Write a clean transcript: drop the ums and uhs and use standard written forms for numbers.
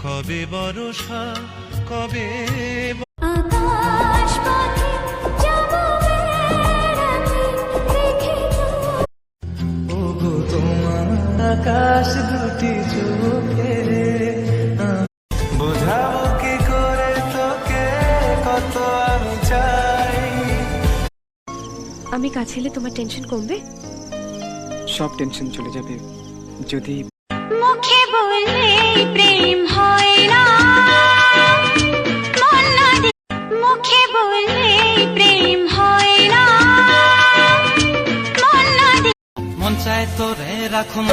কবে বর্ষা কবে আকাশ পথে যাব বেড়াতে দেখে ওগো তোমার আকাশ দুটি চোখে বোঝাবো কি করে তোকে কত আমি চাই। আমি কাছে এলে তোমার টেনশন কমবে? সব টেনশন চলে যাবে যদি মুখে বললে প্রেম হয় না, মন না মুখে বললে প্রেম হয় না, মন না মন চায় তোরে রাখুম